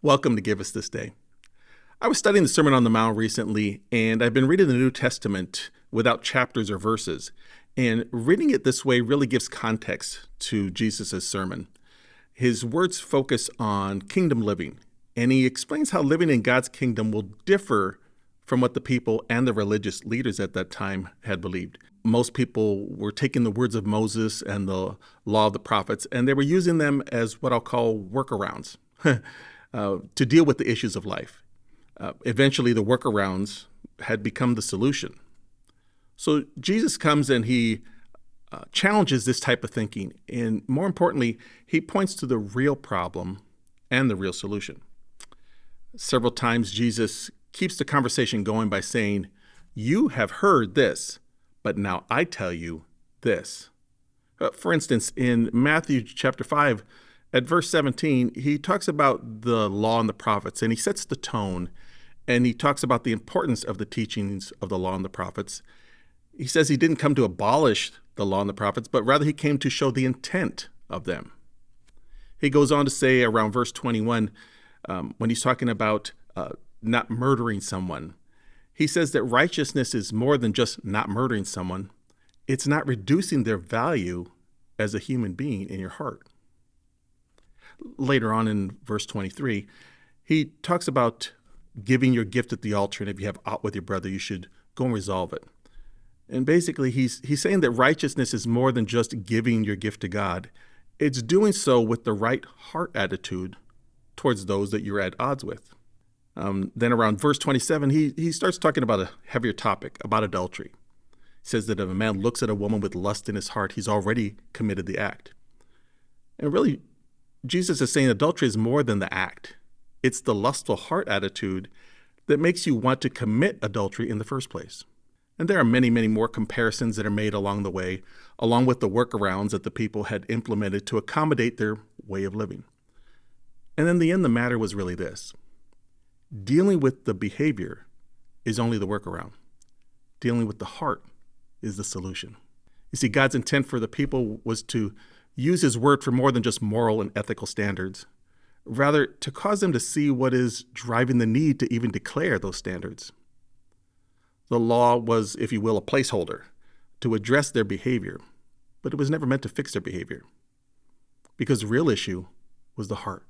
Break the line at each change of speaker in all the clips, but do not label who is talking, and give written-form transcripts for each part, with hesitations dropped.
Welcome to Give Us This Day. I was studying the Sermon on the Mount recently, and I've been reading the New Testament without chapters or verses. And reading it this way really gives context to Jesus' sermon. His words focus on kingdom living, and he explains how living in God's kingdom will differ from what the people and the religious leaders at that time had believed. Most people were taking the words of Moses and the law of the prophets, and they were using them as what I'll call workarounds. To deal with the issues of life. Eventually, the workarounds had become the solution. So Jesus comes and he challenges this type of thinking. And more importantly, he points to the real problem and the real solution. Several times, Jesus keeps the conversation going by saying, "You have heard this, but now I tell you this." For instance, in Matthew chapter 5, at verse 17, he talks about the law and the prophets, and he sets the tone, and he talks about the importance of the teachings of the law and the prophets. He says he didn't come to abolish the law and the prophets, but rather he came to show the intent of them. He goes on to say around verse 21, when he's talking about not murdering someone, he says that righteousness is more than just not murdering someone. It's not reducing their value as a human being in your heart. Later on in verse 23, he talks about giving your gift at the altar, and if you have aught with your brother, you should go and resolve it. And basically, he's saying that righteousness is more than just giving your gift to God. It's doing so with the right heart attitude towards those that you're at odds with. Then around verse 27, he starts talking about a heavier topic, about adultery. He says that if a man looks at a woman with lust in his heart, he's already committed the act. And really, Jesus is saying adultery is more than the act. It's the lustful heart attitude that makes you want to commit adultery in the first place. And there are many, many more comparisons that are made along the way, along with the workarounds that the people had implemented to accommodate their way of living. And in the end, the matter was really this. Dealing with the behavior is only the workaround. Dealing with the heart is the solution. You see, God's intent for the people was to use his word for more than just moral and ethical standards, rather to cause them to see what is driving the need to even declare those standards. The law was, if you will, a placeholder to address their behavior, but it was never meant to fix their behavior, because the real issue was the heart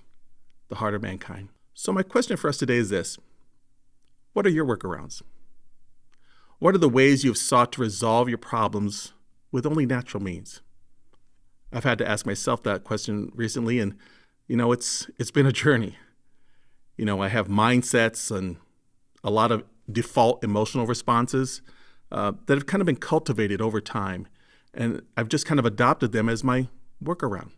of mankind. So my question for us today is this: what are your workarounds? What are the ways you've sought to resolve your problems with only natural means? I've had to ask myself that question recently, and, it's been a journey. I have mindsets and a lot of default emotional responses that have kind of been cultivated over time, and I've just kind of adopted them as my workaround.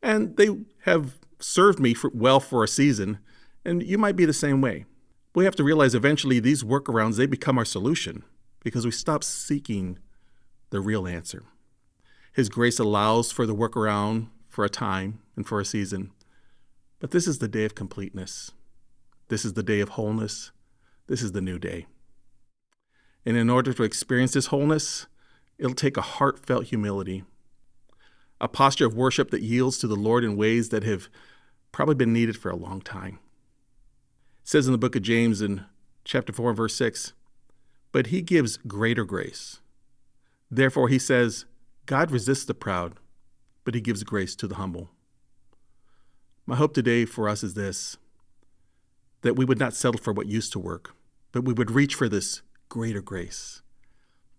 And they have served me well for a season, and you might be the same way. We have to realize eventually these workarounds, they become our solution because we stop seeking the real answer. His grace allows for the workaround for a time and for a season. But this is the day of completeness. This is the day of wholeness. This is the new day. And in order to experience this wholeness, it'll take a heartfelt humility, a posture of worship that yields to the Lord in ways that have probably been needed for a long time. It says in the book of James in chapter 4 and verse 6, "But he gives greater grace. Therefore, he says, God resists the proud, but he gives grace to the humble." My hope today for us is this: that we would not settle for what used to work, but we would reach for this greater grace.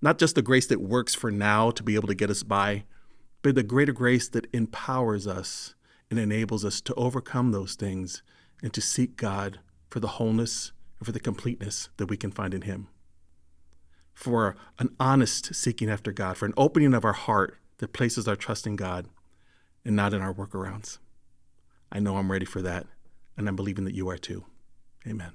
Not just the grace that works for now to be able to get us by, but the greater grace that empowers us and enables us to overcome those things and to seek God for the wholeness and for the completeness that we can find in him. For an honest seeking after God, for an opening of our heart that places our trust in God and not in our workarounds. I know I'm ready for that, and I'm believing that you are too. Amen.